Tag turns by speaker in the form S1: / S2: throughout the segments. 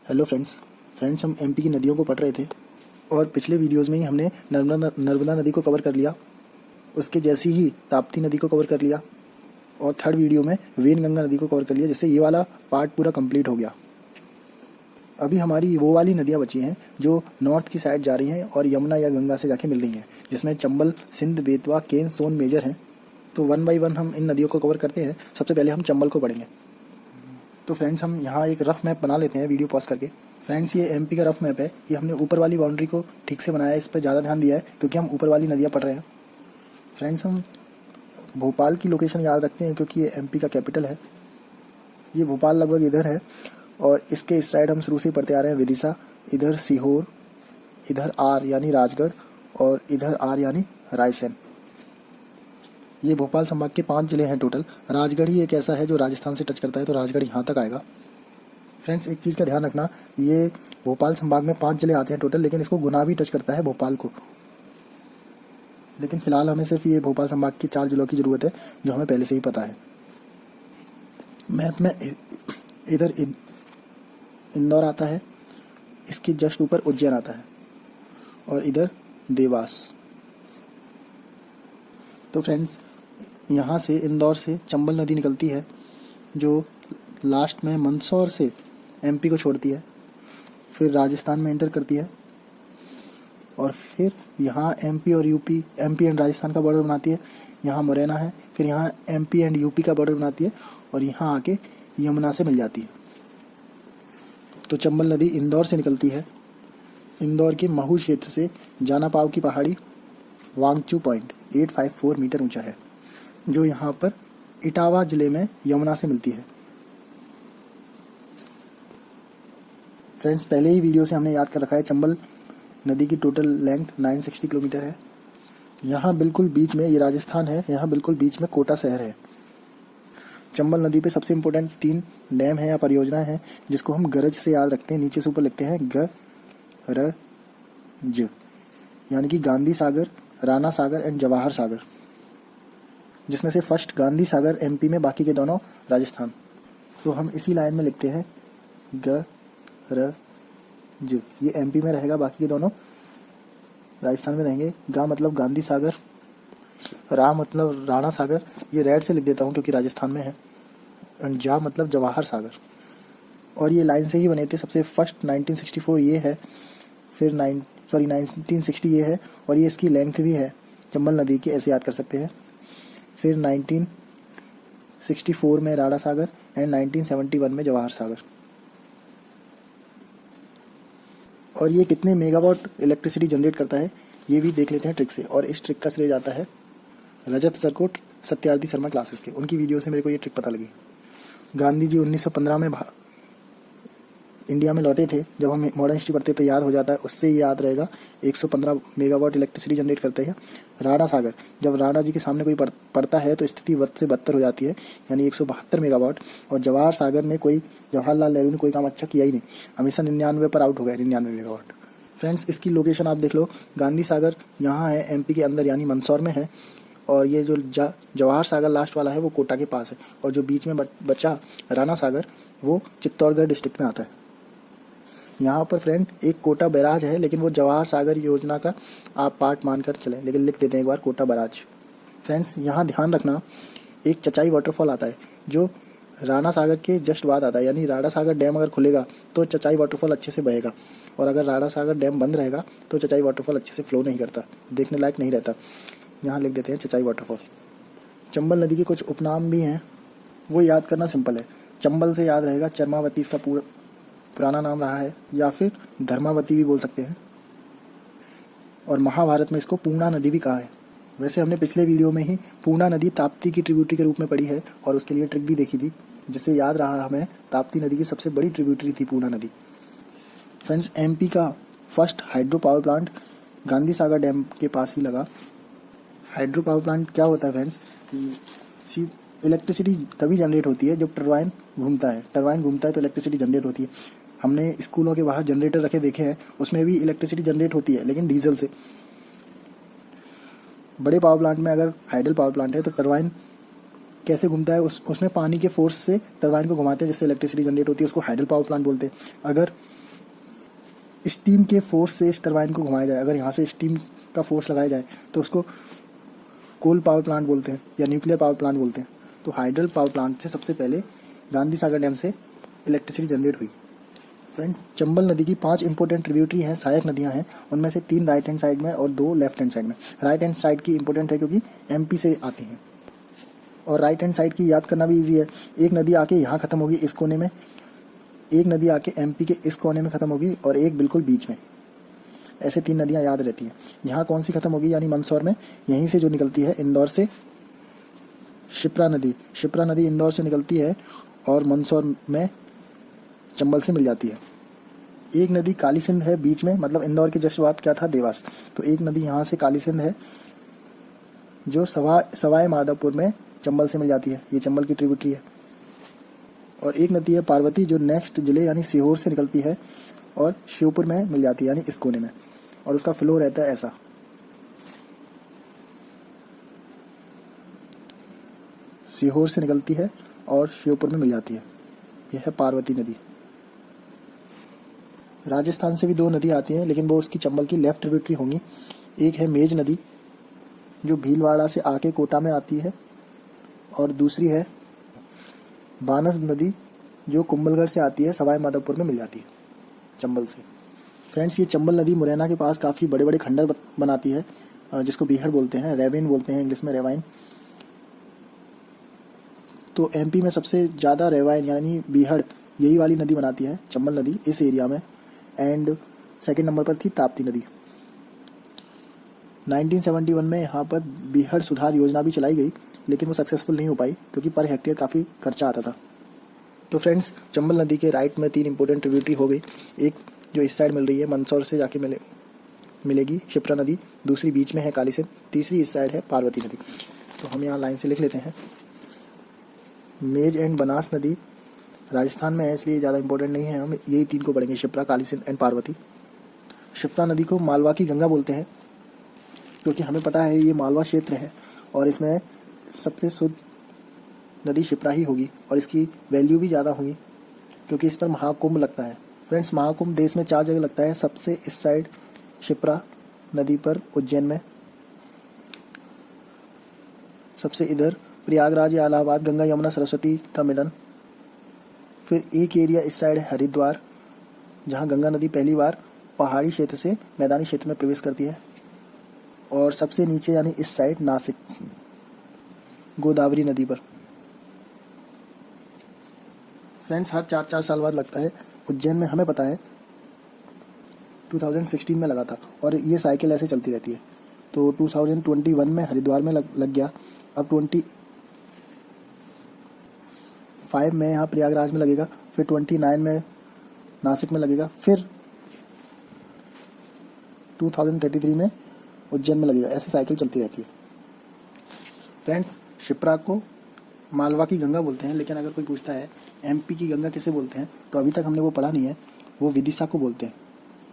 S1: Hello friends हम MP की नदियों को पढ़ रहे थे और पिछले वीडियोस में ही हमने नर्मदा नदी को कवर कर लिया। उसके जैसी ही ताप्ती नदी को कवर कर लिया और थर्ड वीडियो में वेनगंगा नदी को कवर कर लिया, जिससे ये वाला पार्ट पूरा कंप्लीट हो गया। अभी हमारी वो वाली नदियाँ बची हैं जो नॉर्थ की साइड जा रही हैं और यमुना या गंगा से जाके मिल रही हैं, जिसमें चंबल, सिंध, बेतवा, केन, सोन मेजर हैं। तो वन बाई वन हम इन नदियों को कवर करते हैं। सबसे पहले हम चंबल को पढ़ेंगे। तो फ्रेंड्स हम यहाँ एक रफ मैप बना लेते हैं वीडियो पॉज करके। फ्रेंड्स ये एमपी का रफ मैप है। ये हमने ऊपर वाली बाउंड्री को ठीक से बनाया है, इस पर ज़्यादा ध्यान दिया है क्योंकि हम ऊपर वाली नदियाँ पढ़ रहे हैं। फ्रेंड्स हम भोपाल की लोकेशन याद रखते हैं क्योंकि ये एमपी का कैपिटल है। ये भोपाल लगभग इधर है और इसके इस साइड हम शुरू से पढ़ते आ रहे हैं विदिशा, इधर सीहोर, इधर आर यानी राजगढ़ और इधर आर यानी रायसेन। ये भोपाल संभाग के 5 जिले हैं टोटल। राजगढ़ ही एक ऐसा है जो राजस्थान से टच करता है, तो राजगढ़ यहाँ तक आएगा। फ्रेंड्स एक चीज़ का ध्यान रखना, ये भोपाल संभाग में 5 जिले आते हैं टोटल, लेकिन इसको गुना भी टच करता है भोपाल को। लेकिन फिलहाल हमें सिर्फ ये भोपाल संभाग के 4 जिलों की ज़रूरत है जो हमें पहले से ही पता है। मैप में इधर इंदौर आता है, इसके जस्ट ऊपर उज्जैन आता है और इधर देवास। तो फ्रेंड्स यहाँ से इंदौर से चंबल नदी निकलती है जो लास्ट में मंदसौर से एमपी को छोड़ती है, फिर राजस्थान में एंटर करती है और फिर यहाँ एमपी और यूपी, एमपी एंड राजस्थान का बॉर्डर बनाती है। यहाँ मुरैना है, फिर यहाँ एमपी एंड यूपी का बॉर्डर बनाती है और यहाँ आके यमुना से मिल जाती है। तो चंबल नदी इंदौर से निकलती है। इंदौर के महू क्षेत्र से जाना पाव की पहाड़ी वांगचू पॉइंट 854 मीटर ऊंचा है, जो यहाँ पर इटावा जिले में यमुना से मिलती है। फ्रेंड्स पहले ही वीडियो से हमने याद कर रखा है, चंबल नदी की टोटल लेंथ 960 किलोमीटर है। यहाँ बिल्कुल बीच में ये राजस्थान है, यहाँ बिल्कुल बीच में कोटा शहर है। चंबल नदी पे सबसे इम्पोर्टेंट 3 डैम है या परियोजनाएं हैं जिसको हम गरज से याद रखते हैं। नीचे से ऊपर लिखते हैं ग र ज, यानी कि गांधी सागर, राणा सागर एंड जवाहर सागर, जिसमें से फर्स्ट गांधी सागर एमपी में, बाकी के दोनों राजस्थान। तो हम इसी लाइन में लिखते हैं ग र ज, ये एमपी में रहेगा, बाकी के दोनों राजस्थान में रहेंगे। गा मतलब गांधी सागर, रा मतलब राणा सागर, ये रेड से लिख देता हूँ क्योंकि राजस्थान में है, एंड जा मतलब जवाहर सागर। और ये लाइन से ही बने थे। सबसे फर्स्ट 1964 ये है, फिर 1960 ये है और ये इसकी लेंथ भी है चंबल नदी की, ऐसे याद कर सकते हैं। फिर 1964 में राणा सागर एंड 1971 में जवाहर सागर। और ये कितने मेगावाट इलेक्ट्रिसिटी जनरेट करता है ये भी देख लेते हैं ट्रिक से, और इस ट्रिक का श्रेय जाता है रजत सरकोट, सत्यार्थी शर्मा क्लासेस के। उनकी वीडियो से मेरे को ये ट्रिक पता लगी। गांधी जी 1915 में इंडिया में लौटे थे। जब हम मॉडर्न हिस्ट्री पढ़ते तो याद हो जाता है, उससे याद रहेगा। 115 मेगावाट इलेक्ट्रिसिटी जनरेट करते हैं। राणा सागर, जब राणा जी के सामने कोई पड़ता है तो स्थिति बद से बदतर हो जाती है, यानी 172 मेगावाट। और जवाहर सागर ने कोई, जवाहरलाल नेहरू ने कोई काम अच्छा किया ही नहीं, हमेशा 99 पर आउट हो गए, 99 मेगावाट। फ्रेंड्स इसकी लोकेशन आप देख लो, गांधी सागर यहाँ है एमपी के अंदर यानी मंदसौर में है, और ये जो जवाहर सागर लास्ट वाला है वो कोटा के पास है, और जो बीच में बचा राणा सागर वो चित्तौड़गढ़ डिस्ट्रिक्ट में आता है। यहाँ पर फ्रेंड एक कोटा बैराज है, लेकिन वो जवाहर सागर योजना का आप पार्ट मानकर चलें, लेकिन लिख देते हैं एक बार कोटा बैराज। फ्रेंड्स यहाँ ध्यान रखना, एक चचाई वाटरफॉल आता है जो राणा सागर के जस्ट बाद आता है, यानी राणा सागर डैम अगर खुलेगा तो चचाई वाटरफॉल अच्छे से बहेगा, और अगर राणा सागर डैम बंद रहेगा तो चचाई वाटरफॉल अच्छे से फ्लो नहीं करता, देखने लायक नहीं रहता। यहाँ लिख देते हैं चचाई वाटरफॉल। चंबल नदी के कुछ उपनाम भी हैं, वो याद करना सिंपल है। चंबल से याद रहेगा चरमावती, इसका पुराना नाम रहा है, या फिर धर्मावती भी बोल सकते हैं, और महाभारत में इसको पूर्णा नदी भी कहा है। वैसे हमने पिछले वीडियो में ही पूर्णा नदी ताप्ती की ट्रिब्यूटरी के रूप में पढ़ी है और उसके लिए ट्रिक भी देखी थी, जिससे याद रहा हमें ताप्ती नदी की सबसे बड़ी ट्रिब्यूटरी थी पूर्णा नदी। फ्रेंड्स एमपी का first hydro power plant Gandhi Sagar dam के पास ही लगा। हाइड्रो पावर प्लांट क्या होता है फ्रेंड्स, इलेक्ट्रिसिटी तभी जनरेट होती है जब टरबाइन घूमता है। टरबाइन घूमता है तो इलेक्ट्रिसिटी जनरेट होती है। हमने स्कूलों के बाहर जनरेटर रखे देखे हैं, उसमें भी इलेक्ट्रिसिटी जनरेट होती है, लेकिन डीजल से। बड़े पावर प्लांट में अगर हाइडल पावर प्लांट है तो टरबाइन कैसे घूमता है, उसमें पानी के फोर्स से टरबाइन को घुमाते हैं जिससे इलेक्ट्रिसिटी जनरेट होती है, उसको हाइडल पावर प्लांट बोलते हैं। अगर स्टीम के फोर्स से इस टरबाइन को घुमाया जाए, अगर यहाँ से स्टीम का फोर्स लगाया जाए तो उसको कोल पावर प्लांट बोलते हैं या न्यूक्लियर पावर प्लांट बोलते हैं। तो हाइडल पावर प्लांट से सबसे पहले गांधी सागर डैम से इलेक्ट्रिसिटी जनरेट हुई। फ्रेंड, चंबल नदी की 5 इंपॉर्टेंट ट्रिब्यूटरी हैं, सहायक नदियां हैं। उनमें से 3 राइट हैंड साइड में और 2 लेफ्ट हैंड साइड में। राइट हैंड साइड की इंपॉर्टेंट है क्योंकि एमपी से आती हैं, और राइट हैंड साइड की याद करना भी ईजी है। एक नदी आके यहाँ ख़त्म होगी इस कोने में, एक नदी आके एमपी के इस कोने में ख़त्म होगी, और एक बिल्कुल बीच में। ऐसे 3 नदियाँ याद रहती हैं। यहाँ कौन सी ख़त्म होगी, यानी मंदसौर में, यहीं से जो निकलती है इंदौर से शिप्रा नदी। शिप्रा नदी इंदौर से निकलती है और मंदसौर में चंबल से मिल जाती है। एक नदी काली सिंध है बीच में, मतलब इंदौर के जस्ट बाद क्या था, देवास। तो एक नदी यहाँ से काली सिंध है जो सवाई माधोपुर में चंबल से मिल जाती है, ये चंबल की ट्रिब्यूटरी है। और एक नदी है पार्वती जो नेक्स्ट जिले यानी सीहोर से निकलती है और श्योपुर में मिल जाती है, यानी इस कोने में, और उसका फ्लो रहता है ऐसा। सीहोर से निकलती है और श्योपुर में मिल जाती है, यह है पार्वती नदी। राजस्थान से भी 2 नदी आती हैं, लेकिन वो उसकी चंबल की लेफ्ट ट्रिब्यूटरी होंगी। एक है मेज नदी जो भीलवाड़ा से आके कोटा में आती है, और दूसरी है बानस नदी जो कुंभलगढ़ से आती है, सवाई माधोपुर में मिल जाती है चंबल से। फ्रेंड्स, ये चंबल नदी मुरैना के पास काफ़ी बड़े बड़े खंडर बनाती है, जिसको बीहड़ बोलते हैं, रेवेन बोलते हैं इंग्लिश में, रेवाइन। तो एमपी में सबसे ज़्यादा रेवाइन यानी बीहड़ यही वाली नदी बनाती है, चंबल नदी, इस एरिया में। एंड सेकंड नंबर पर थी ताप्ती नदी। 1971 में यहाँ पर बीहड़ सुधार योजना भी चलाई गई, लेकिन वो सक्सेसफुल नहीं हो पाई क्योंकि पर हेक्टेयर काफ़ी खर्चा आता था। तो फ्रेंड्स, चंबल नदी के राइट में 3 इंपॉर्टेंट ट्रिब्यूटरी हो गई। एक जो इस साइड मिल रही है मंदसौर से जाके मिलेगी शिप्रा नदी, दूसरी बीच में है काली सिंध, तीसरी इस साइड है पार्वती नदी। तो हम यहाँ लाइन से लिख लेते हैं। मेज एंड बनास नदी राजस्थान में है, इसलिए ज़्यादा इंपॉर्टेंट नहीं है, हम यही 3 को पढ़ेंगे, शिप्रा, काली सिंध एंड पार्वती। शिप्रा नदी को मालवा की गंगा बोलते हैं क्योंकि हमें पता है ये मालवा क्षेत्र है और इसमें सबसे शुद्ध नदी शिप्रा ही होगी, और इसकी वैल्यू भी ज़्यादा होगी क्योंकि इस पर महाकुंभ लगता है। फ्रेंड्स, महाकुंभ देश में 4 जगह लगता है, सबसे इस साइड शिप्रा नदी पर उज्जैन में, सबसे इधर प्रयागराज या इलाहाबाद, गंगा यमुना सरस्वती का मिलन। फिर एक एरिया इस साइड है हरिद्वार, जहाँ गंगा नदी पहली बार पहाड़ी क्षेत्र से मैदानी क्षेत्र में प्रवेश करती है। और सबसे नीचे यानी इस साइड नासिक, गोदावरी नदी पर। फ्रेंड्स, हर 4-4 साल बाद लगता है। उज्जैन में हमें पता है 2016 में लगा था, और ये साइकिल ऐसे चलती रहती है। तो 2021 में हरिद्वार में लग गया, अब 25 में यहाँ प्रयागराज में लगेगा, फिर 29 में नासिक में लगेगा, फिर 2033 में उज्जैन में लगेगा। ऐसे साइकिल चलती रहती है। फ्रेंड्स, शिप्रा को मालवा की गंगा बोलते हैं, लेकिन अगर कोई पूछता है एमपी की गंगा किसे बोलते हैं, तो अभी तक हमने वो पढ़ा नहीं है। वो विदिशा को बोलते हैं,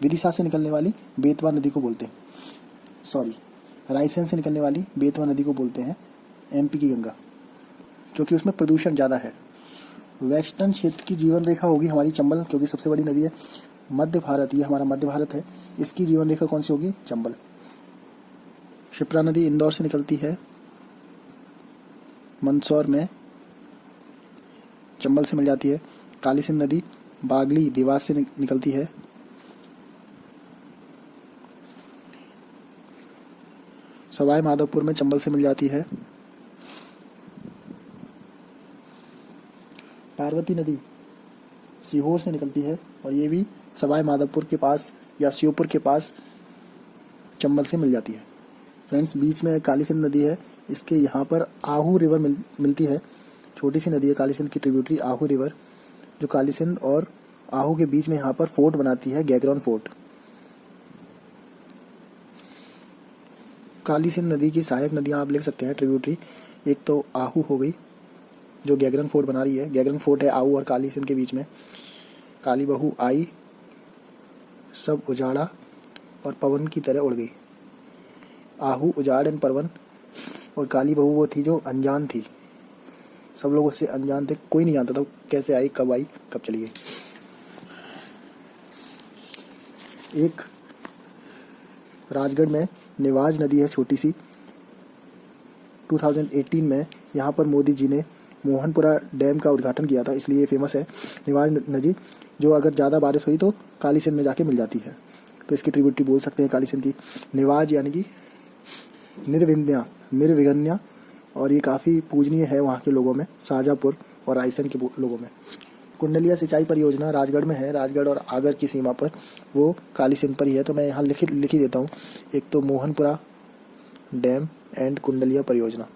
S1: विदिशा से निकलने वाली बेतवा नदी को बोलते हैं, सॉरी, रायसेन से निकलने वाली बेतवा नदी को बोलते हैं एमपी की गंगा, क्योंकि उसमें प्रदूषण ज़्यादा है। वेस्टर्न क्षेत्र की जीवन रेखा होगी हमारी चंबल, क्योंकि सबसे बड़ी नदी है। मध्य भारत, ये हमारा मध्य भारत है, इसकी जीवन रेखा कौन सी होगी, चंबल। शिप्रा नदी इंदौर से निकलती है, मंदसौर में चंबल से मिल जाती है। काली सिंध नदी बागली देवास से निकलती है। सवाई माधोपुर में चंबल से मिल जाती है। पार्वती नदी सीहोर से निकलती है, और ये भी सवाई माधोपुर के पास या श्योपुर के पास चंबल से मिल जाती है। फ्रेंड्स, बीच में काली सिंध नदी है, इसके यहाँ पर आहू रिवर मिलती है, छोटी सी नदी है काली सिंध की ट्रिब्यूटरी आहू रिवर, जो काली सिंध और आहू के बीच में यहाँ पर फोर्ट बनाती है, गैगरॉन फोर्ट। काली सिंध नदी की सहायक नदियाँ आप लिख सकते हैं ट्रिब्यूटरी, एक तो आहू हो गई जो गैगरन फोर्ट बना रही है, गैगरन फोर्ट है आहू और काली सिंध के बीच में। काली बहू आई, सब उजाड़ा और पवन की तरह उड़ गई। आहू उजाड़ एंड परवन, और काली बहू वो थी जो अनजान थी, सब लोग उससे अनजान थे, कोई नहीं जानता था कैसे आई, कब चली गई। एक राजगढ़ में निवाज नदी है छोटी सी, 2018 में यहाँ पर मोदी जी ने मोहनपुरा डैम का उद्घाटन किया था, इसलिए ये फेमस है निवाज नदी, जो अगर ज़्यादा बारिश हुई तो काली सिंध में जाके मिल जाती है। तो इसकी ट्रिब्यूटरी बोल सकते हैं काली सिंध की। निवाज यानी कि निर्विघन्या, और ये काफ़ी पूजनीय है वहाँ के लोगों में, शाहजहाँपुर और रायसेन के लोगों में। कुंडलिया सिंचाई परियोजना राजगढ़ में है, राजगढ़ और आगर की सीमा पर, वो काली सिंध पर ही है। तो मैं यहाँ लिख ही देता हूँ, एक तो मोहनपुरा डैम एंड कुंडलिया परियोजना।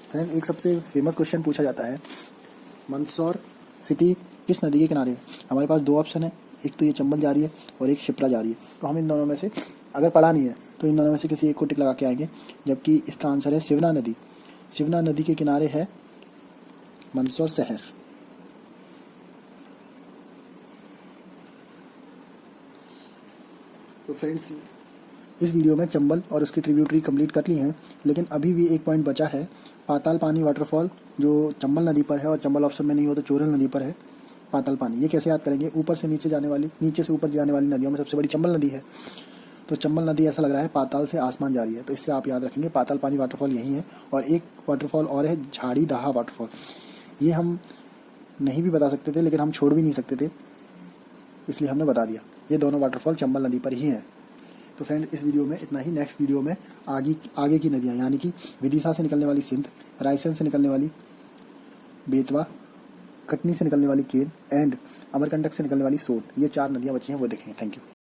S1: फ्रेंड, एक सबसे फेमस क्वेश्चन पूछा जाता है, मंदसौर सिटी किस नदी के किनारे है? हमारे पास दो ऑप्शन है, एक तो ये चंबल जा रही है और एक शिप्रा जा रही है। तो हम इन दोनों में से, अगर पढ़ा नहीं है तो इन दोनों में से किसी एक को टिक लगा के आएंगे, जबकि इसका आंसर है शिवना नदी। शिवना नदी के किनारे है मंदसौर शहर। तो फ्रेंड्स, इस वीडियो में चंबल और उसकी ट्रिब्यूटरी कंप्लीट कर ली हैं, लेकिन अभी भी एक पॉइंट बचा है, पाताल पानी वाटरफॉल, जो चंबल नदी पर है, और चंबल ऑप्शन में नहीं हो तो चोरल नदी पर है पाताल पानी। ये कैसे याद करेंगे? ऊपर से नीचे जाने वाली, नीचे से ऊपर जाने वाली नदियों में सबसे बड़ी चंबल नदी है। तो चंबल नदी ऐसा लग रहा है पाताल से आसमान जा रही है, तो इससे आप याद रखेंगे पाताल पानी वाटरफॉल यही है। और एक वाटरफॉल और है झाड़ी दहा वाटरफॉल, ये हम नहीं भी बता सकते थे, लेकिन हम छोड़ भी नहीं सकते थे, इसलिए हमने बता दिया। ये दोनों वाटरफॉल चंबल नदी पर ही हैं। तो फ्रेंड, इस वीडियो में इतना ही। नेक्स्ट वीडियो में आगे की नदियाँ, यानी कि विदिशा से निकलने वाली सिंध, रायसेन से निकलने वाली बेतवा, कटनी से निकलने वाली केन एंड अमरकंटक से निकलने वाली सोन, ये 4 नदियाँ बची हैं, वो देखेंगे। Thank you.